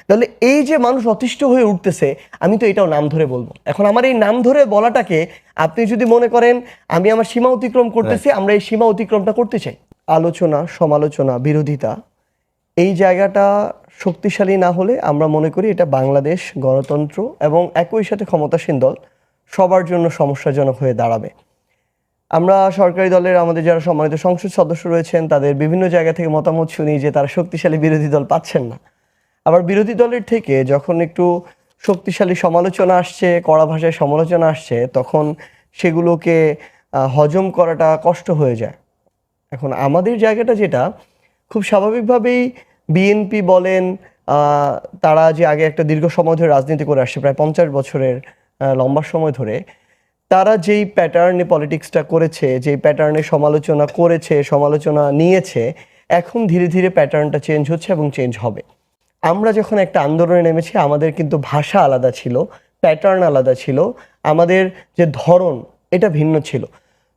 তাহলে এই যে মানুষ অতিষ্ঠ হয়ে উঠতেছে, আমি তো এটাও নাম ধরে বলবো। এখন আমার এই নাম ধরে বলাটাকে আপনি যদি মনে করেন আমি আমার সীমা অতিক্রম করতেছি, আমরা এই সীমা অতিক্রমটা করতে চাই। আলোচনা, সমালোচনা, বিরোধিতা, এই জায়গাটা শক্তিশালী না হলে আমরা মনে করি এটা বাংলাদেশ গণতন্ত্র এবং একই সাথে ক্ষমতাসীন দল সবার জন্য সমস্যাজনক হয়ে দাঁড়াবে। আমরা সরকারি দলের আমাদের যারা সম্মানিত সংসদ সদস্য রয়েছেন তাদের বিভিন্ন জায়গা থেকে মতামত শুনি যে তারা শক্তিশালী বিরোধী দল পাচ্ছেন না। আবার বিরোধী দলের থেকে যখন একটু শক্তিশালী সমালোচনা আসছে, কড়া ভাষায় সমালোচনা আসছে, তখন সেগুলোকে হজম করাটা কষ্ট হয়ে যায়। এখন আমাদের জায়গাটা যেটা খুব স্বাভাবিকভাবেই বিএনপি বলেন, তারা যে আগে একটা দীর্ঘ সময় ধরে রাজনীতি করে আসছে, প্রায় 50 বছরের লম্বা সময় ধরে, তারা যেই প্যাটার্নে পলিটিক্সটা করেছে, যেই প্যাটার্নে সমালোচনা করেছে, সমালোচনা নিয়েছে, এখন ধীরে ধীরে প্যাটার্নটা চেঞ্জ হচ্ছে এবং চেঞ্জ হবে। আমরা যখন একটা আন্দোলনে নেমেছি আমাদের কিন্তু ভাষা আলাদা ছিল, প্যাটার্ন আলাদা ছিল, আমাদের যে ধরন এটা ভিন্ন ছিল।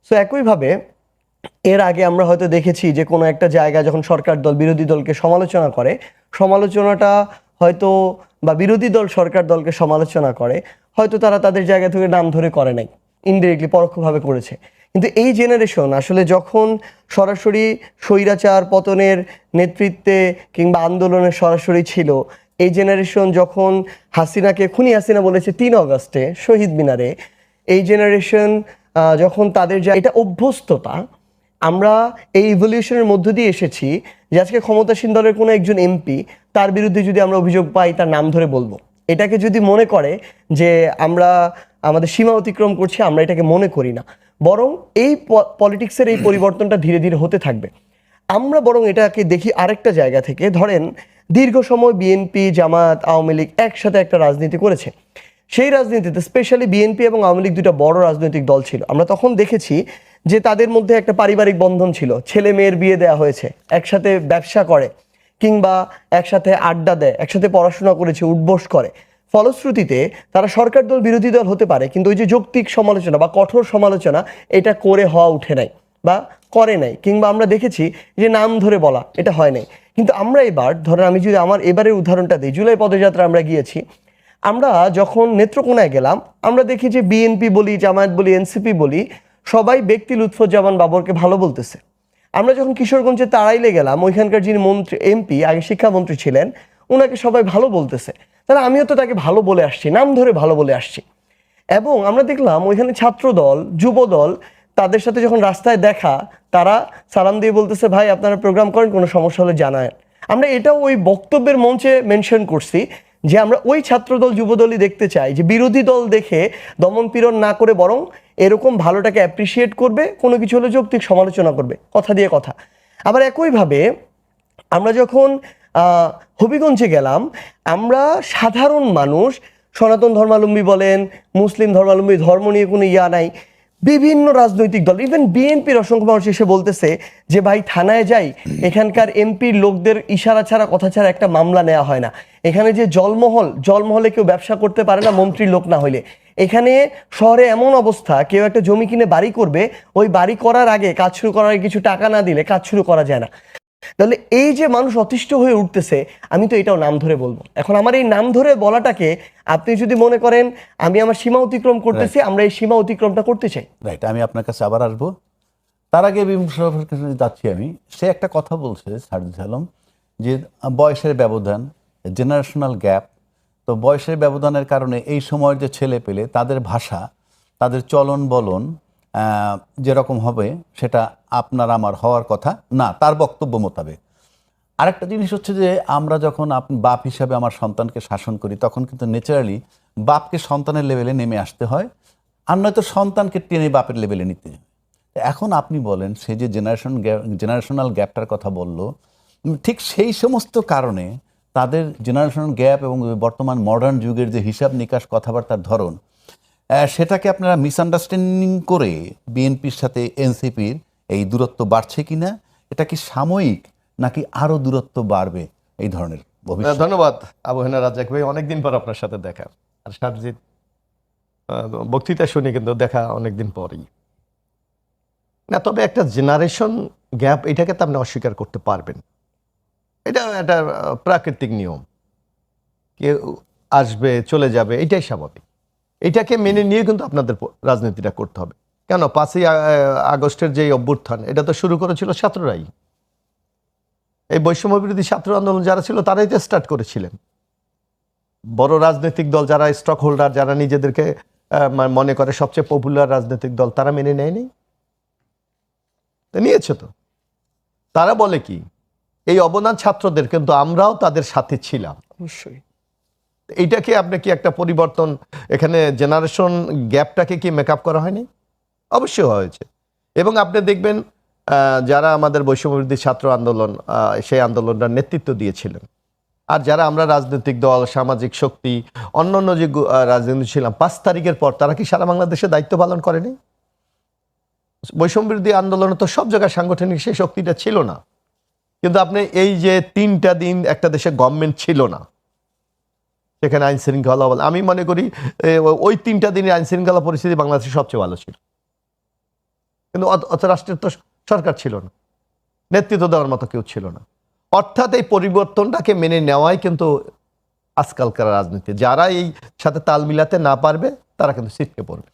সো একইভাবে এর আগে আমরা হয়তো দেখেছি যে কোনো একটা জায়গায় যখন সরকার দল বিরোধী দলকে সমালোচনা করে, সমালোচনাটা হয়তো বা বিরোধী দল সরকার দলকে সমালোচনা করে, হয়তো তারা তাদের জায়গা থেকে নাম ধরে করে নাই, ইনডিরেক্টলি পরোক্ষভাবে করেছে। কিন্তু এই জেনারেশন আসলে যখন সরাসরি স্বৈরাচার পতনের নেতৃত্বে কিংবা আন্দোলনে সরাসরি ছিল, এই জেনারেশন যখন হাসিনাকে খুনি হাসিনা বলেছে 3 অগস্টে শহীদ মিনারে, এই জেনারেশন যখন তাদের এটা অভ্যস্ততা, আমরা এই ইভলিউশনের মধ্য দিয়ে এসেছি যে আজকে ক্ষমতাসীন দলের কোনো একজন এমপি তার বিরুদ্ধে যদি আমরা অভিযোগ পাই তার নাম ধরে বলবো। এটাকে যদি মনে করে যে আমরা আমাদের সীমা অতিক্রম করছি, আমরা এটাকে মনে করি না, বরং এই পলিটিক্সের এই পরিবর্তনটা ধীরে ধীরে হতে থাকবে। আমরা বরং এটাকে দেখি আরেকটা জায়গা থেকে। ধরেন দীর্ঘ সময় বিএনপি, জামায়াত, আওয়ামী লীগ একসাথে একটা রাজনীতি করেছে। সেই রাজনীতিতে স্পেশালি বিএনপি এবং আওয়ামী লীগ দুটো বড় রাজনৈতিক দল ছিল। আমরা তখন দেখেছি যে তাদের মধ্যে একটা পারিবারিক বন্ধন ছিল, ছেলে মেয়ের বিয়ে দেওয়া হয়েছে, একসাথে ব্যবসা করে কিংবা একসাথে আড্ডা দেয়, একসাথে পড়াশোনা করেছে, উঠবোস করে। ফলশ্রুতিতে তারা সরকার দল বিরোধী দল হতে পারে, কিন্তু ওই যে যৌক্তিক সমালোচনা বা কঠোর সমালোচনা এটা করে হওয়া উঠে নাই বা করে নাই, কিংবা আমরা দেখেছি যে নাম ধরে বলা এটা হয় নাই। কিন্তু আমরা এবার ধরেন, আমি যদি আমার এবারের উদাহরণটা দিই, জুলাই পদযাত্রা আমরা গিয়েছি, আমরা যখন নেত্রকোনায় গেলাম আমরা দেখি যে বিএনপি বলি, জামায়াত বলি, এনসিপি বলি, সবাই ব্যক্তি লুৎফুজ্জামান বাবরকে ভালো বলতেছে। আমরা যখন কিশোরগঞ্জে তাড়াইলে গেলাম, ওইখানকার যিনি মন্ত্রী এমপি, আগে শিক্ষামন্ত্রী ছিলেন, ওনাকে সবাই ভালো বলতেছে। তাহলে আমিও তো তাকে ভালো বলে আসছি, নাম ধরে ভালো বলে আসছি। এবং আমরা দেখলাম ওইখানে ছাত্রদল, যুবদল, তাদের সাথে যখন রাস্তায় দেখা, তারা সালাম দিয়ে বলতেছে ভাই আপনারা প্রোগ্রাম করেন, কোনো সমস্যা হলে জানায়। আমরা এটাও ওই বক্তব্যের মঞ্চে মেনশন করছি যে আমরা ওই ছাত্রদল যুবদলই দেখতে চাই যে বিরোধী দল দেখে দমন পীড়ন না করে বরং এরকম ভালোটাকে অ্যাপ্রিসিয়েট করবে, কোনো কিছু হলে যৌক্তিক সমালোচনা করবে, কথা দিয়ে কথা। আবার একইভাবে আমরা যখন হবিগঞ্জে গেলাম, আমরা সাধারণ মানুষ, সনাতন ধর্মাবলম্বী বলেন, মুসলিম ধর্মাবলম্বী, ধর্ম নিয়ে কোনো ইয়া নাই, বিভিন্ন রাজনৈতিক দল, ইভেন বিএনপির অসংখ্য মানুষ এসে বলতেছে যে ভাই থানায় যাই, এখানকার এমপির লোকদের ইশারা ছাড়া কথা ছাড়া একটা মামলা নেওয়া হয় না। এখানে যে জলমহলে কেউ ব্যবসা করতে পারে না মন্ত্রীর লোক না হইলে। এখানে শহরে এমন অবস্থা, কেউ একটা জমি কিনে বাড়ি করবে, ওই বাড়ি করার আগে, কাজ শুরু করার আগে কিছু টাকা না দিলে কাজ শুরু করা যায় না। তাহলে এই যে মানুষ অতিষ্ঠ হয়ে উঠতেছে, আমি তো এটাও নাম ধরে বলবো। এখন আমার এই নাম ধরে বলাটাকে আপনি যদি মনে করেন আমি আমার সীমা অতিক্রম করতেছি, আমরা এই সীমা অতিক্রমটা করতে চাই। রাইট, আমি আপনার কাছে আবার আসবো। তার আগে বিমর্শের কাছে যাচ্ছি আমি। সে একটা কথা বলছে সার্জিস আলম যে বয়সের ব্যবধান, জেনারেশনাল গ্যাপ। তো বয়সের ব্যবধানের কারণে এই সময়ের যে ছেলে পেলে তাদের ভাষা, তাদের চলন বলন যেরকম হবে সেটা আপনার আমার হওয়ার কথা না, তার বক্তব্য মোতাবেক। আরেকটা জিনিস হচ্ছে যে আমরা যখন বাপ হিসাবে আমার সন্তানকে শাসন করি, তখন কিন্তু ন্যাচারালি বাপকে সন্তানের লেভেলে নেমে আসতে হয়, আর নয়তো সন্তানকে টেনে বাপের লেভেলে নিতে হয়। এখন আপনি বলেন সে যে জেনারেশনাল গ্যাপটার কথা বলল, ঠিক সেই সমস্ত কারণে তাদের জেনারেশনাল গ্যাপ এবং বর্তমান মডার্ন যুগের যে হিসাব নিকাশ, কথাবার্তার ধরন, সেটাকে আপনারা মিসআন্ডারস্ট্যান্ডিং করে বিএনপির সাথে এনসিপির এই দূরত্ব বাড়ছে কিনা, এটা কি সাময়িক নাকি আরো দূরত্ব বাড়বে এই ধরনের? ধন্যবাদ আবু হেনা রাজ্জাক ভাই, অনেকদিন পর আপনার সাথে দেখা। আর সারজিৎ বক্তৃতা শুনি কিন্তু দেখা অনেকদিন পরই না। তবে একটা জেনারেশন গ্যাপ, এটাকে তো আপনি অস্বীকার করতে পারবেন, এটা একটা প্রাকৃতিক নিয়ম। কেউ আসবে চলে যাবে, এটাই স্বাভাবিক। এটাকে মেনে নিয়ে কিন্তু আপনাদের রাজনীতিটা করতে হবে। কেন 5ই আগস্টের যে অভ্যুত্থান, এটা তো শুরু করেছিল ছাত্ররাই। এই বৈষম্য বিরোধী ছাত্র আন্দোলন যারা ছিল তারাই তো স্টার্ট করেছিলেন। বড় রাজনৈতিক দল যারা স্টক হোল্ডার, যারা নিজেদেরকে মনে করে সবচেয়ে পপুলার রাজনৈতিক দল, তারা মেনে নেয়নি? নিয়েছে তো। তারা বলে কি, এই অবদান ছাত্রদের, কিন্তু আমরাও তাদের সাথে ছিলাম। অবশ্যই। এইটাকে আপনি কি একটা পরিবর্তন, এখানে জেনারেশন গ্যাপটাকে কি মেকআপ করা হয়নি? অবশ্যই হয়েছে। এবং আপনি দেখবেন যারা আমাদের বৈষম্যবিরোধী ছাত্র আন্দোলন, সেই আন্দোলনটার নেতৃত্ব দিয়েছিলেন, আর যারা আমরা রাজনৈতিক দল, সামাজিক শক্তি, অন্যান্য যে রাজনীতি ছিলাম, 5 তারিখের পর তারা কি সারা বাংলাদেশে দায়িত্ব পালন করেনি? বৈষম্যবিরোধী আন্দোলনে তো সব জায়গায় সাংগঠনিক সেই শক্তিটা ছিল না। কিন্তু আপনি এই যে 3টা দিন একটা দেশে গভর্নমেন্ট ছিল না, সেখানে আইন শৃঙ্খলা, আমি মনে করি ওই 3টা দিনের আইন শৃঙ্খলা পরিস্থিতি বাংলাদেশের সবচেয়ে ভালো ছিল। কিন্তু অত রাষ্ট্রের তো সরকার ছিল না, নেতৃত্ব দেওয়ার মতো কেউ ছিল না। অর্থাৎ এই পরিবর্তনটাকে মেনে নেওয়াই কিন্তু আজকালকার রাজনীতি। যারা এই সাথে তাল মিলাতে না পারবে তারা কিন্তু ছিটকে পড়বে।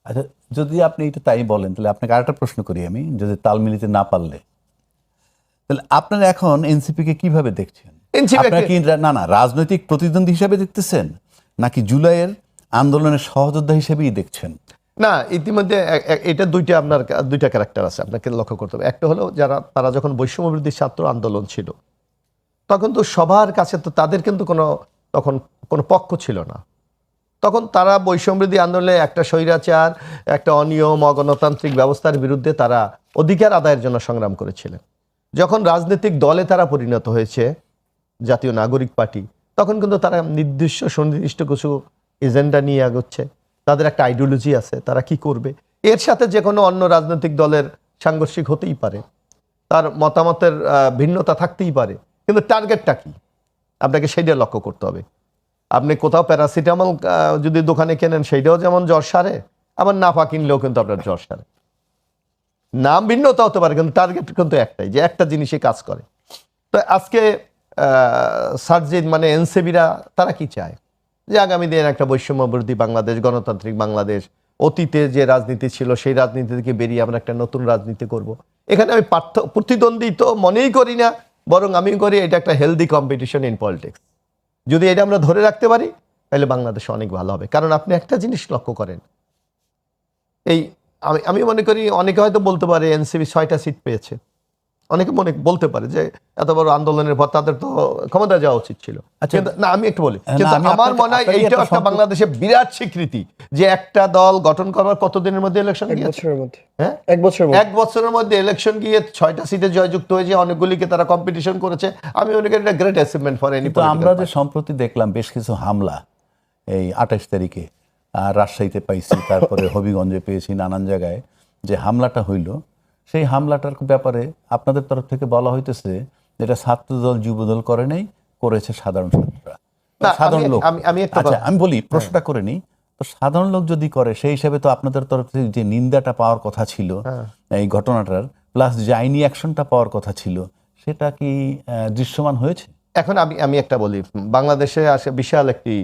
আচ্ছা, যদি আপনি এটা তাই বলেন, তাহলে আপনাকে আরেকটা প্রশ্ন করি আমি, যদি তাল মিলিতে না পারলে, তাহলে আপনারা এখন এনসিপিকে কিভাবে দেখছেন? আপনারা কি না রাজনৈতিক প্রতিদ্বন্দ্বী হিসাবে দেখতেছেন, নাকি জুলাইয়ের আন্দোলনের সহযোদ্ধা হিসেবেই দেখছেন? না, ইতিমধ্যে এটা দুইটা ক্যারেক্টার আছে, আপনাকে লক্ষ্য করতে হবে। একটা হলো তারা যখন বৈষম্য বিরোধী ছাত্র আন্দোলন ছিল, তখন তো সবার কাছে তো তাদের কিন্তু তখন কোনো পক্ষ ছিল না। তখন তারা বৈষম্য বিরোধী আন্দোলনে একটা স্বৈরাচার, একটা অনিয়ম, অগণতান্ত্রিক ব্যবস্থার বিরুদ্ধে তারা অধিকার আদায়ের জন্য সংগ্রাম করেছিলেন। যখন রাজনৈতিক দলে তারা পরিণত হয়েছে, জাতীয় নাগরিক পার্টি, তখন কিন্তু তারা সুনির্দিষ্ট কিছু এজেন্ডা নিয়ে এগোচ্ছে। তাদের একটা আইডিওলজি আছে, তারা কি করবে। এর সাথে যে কোনো অন্য রাজনৈতিক দলের সাংঘর্ষিক হতেই পারে, তার মতামতের ভিন্নতা থাকতেই পারে, কিন্তু টার্গেটটা কি আপনাকে সেইটা লক্ষ্য করতে হবে। আপনি কোথাও প্যারাসিটামল যদি দোকানে কেনেন, সেইটাও যেমন জ্বর সারে, আবার নাফা কিনলেও কিন্তু আপনার জ্বর সারে। নাম ভিন্নতা হতে পারে, কিন্তু টার্গেট কিন্তু একটাই, যে একটা জিনিসই কাজ করে। তো আজকে সার্জিদ মানে এনসিবিরা তারা কি চায়, যে আগামী দিনে একটা বৈষম্য বিরোধী বাংলাদেশ, গণতান্ত্রিক বাংলাদেশ, অতীতে যে রাজনীতি ছিল সেই রাজনীতি থেকে বেরিয়ে আমরা একটা নতুন রাজনীতি করব। এখানে আমি প্রতিদ্বন্দ্বী তো মনেই করি না, বরং আমি করি এটা একটা হেলদি কম্পিটিশন ইন পলিটিক্স। যদি এটা আমরা ধরে রাখতে পারি, তাহলে বাংলাদেশ অনেক ভালো হবে। কারণ আপনি একটা জিনিস লক্ষ্য করেন, এই আমি মনে করি অনেকে হয়তো বলতে পারে এনসিপি 6টা সিট পেয়েছে, অনেকে বলতে পারে যে এত বড় আন্দোলনের পর তাদের তো ক্ষমতা যাওয়া উচিত ছিল। না, আমি একটু বলি, কিন্তু আমার মনে হয় এইটা একটা বাংলাদেশের বিরাট স্বীকৃতি, যে একটা দল গঠন করবার কতদিনের মধ্যে ইলেকশন গিয়েছে? হ্যাঁ, 1 বছরের মধ্যে ইলেকশন গিয়ে 6টা সিটে জয়যুক্ত হয়েছে, অনেকগুলিকে তারা কম্পিটিশন করেছে। আমি মনে করি এটা গ্রেট অ্যাচিভমেন্ট ফর এনি। আমরা যে সম্প্রতি দেখলাম বেশ কিছু হামলা, এই 28 তারিখে রাজশাহীতে পাইছি, তারপরে হবিগঞ্জে পেয়েছি, নানান জায়গায় যে হামলাটা হইল, সেই হামলাটার ব্যাপারে আপনাদের তরফ থেকে বলা হইতেছে যেটা ছাত্রদল যুবদল করে নাই, করেছে সাধারণ ছাত্ররা, সাধারণ লোক। আচ্ছা, আমি বলি, প্রশ্নটা করে নিই তো, সাধারণ লোক যদি করে, সেই হিসাবে তো আপনাদের তরফ থেকে যে নিন্দাটা পাওয়ার কথা ছিল এই ঘটনাটার, প্লাস যে আইনি অ্যাকশনটা পাওয়ার কথা ছিল, সেটা কি দৃশ্যমান হয়েছে? এখন আমি একটা বলি, বাংলাদেশে আসে বিশাল একটি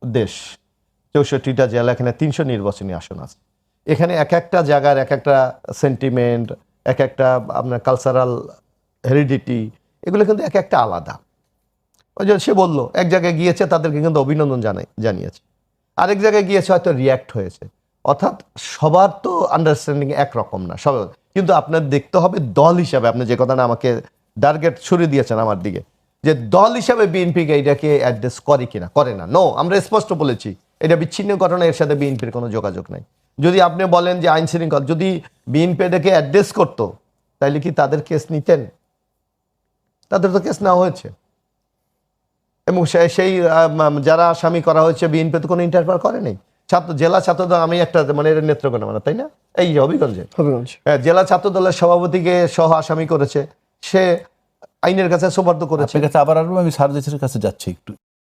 দেশ, 64টা জেলা, এখানে 300 নির্বাচনী আসন আছে। এখানে এক একটা জায়গার এক একটা সেন্টিমেন্ট, এক একটা আপনার কালচারাল হেরিডিটি, এগুলো কিন্তু এক একটা আলাদা। ওই যে সে বললো, এক জায়গায় গিয়েছে তাদেরকে কিন্তু অভিনন্দন জানিয়েছে, আরেক জায়গায় গিয়েছে হয়তো রিয়্যাক্ট হয়েছে। অর্থাৎ সবার তো আন্ডারস্ট্যান্ডিং একরকম না সব। কিন্তু আপনার দেখতে হবে দল হিসাবে, আপনি যে কথাটা আমাকে টার্গেট ছুড়ে দিয়েছেন আমার দিকে, যে দল হিসাবে বিএনপিকে এটাকে অ্যাড্রেস করে কিনা, করে না। নো, আমরা স্পষ্ট বলেছি এটা বিচ্ছিন্ন ঘটনা, এর সাথে বিএনপির কোনো যোগাযোগ নাই। যদি আপনি বলেন যে আইন শৃঙ্খলা, যদি বিএনপি এটাকে অ্যাড্রেস করতো, তাহলে কি তাদের কেস নিতেন? তাদের তো কেস নেওয়া হয়েছে, এবং সেই যারা আসামি করা হয়েছে, বিএনপি তো কোনো ইন্টারফেয়ার করে নাই। জেলা ছাত্রদল, আমি একটা মানে এর নেত্রকোনা মানে, তাই না, এই হবিগঞ্জে জেলা ছাত্রদলের সভাপতিকে সহ আসামি করেছে, সে আইনের কাছে সোপর্দ করেছে। আবার আসবো, আমি সার্জিসের কাছে যাচ্ছি একটু।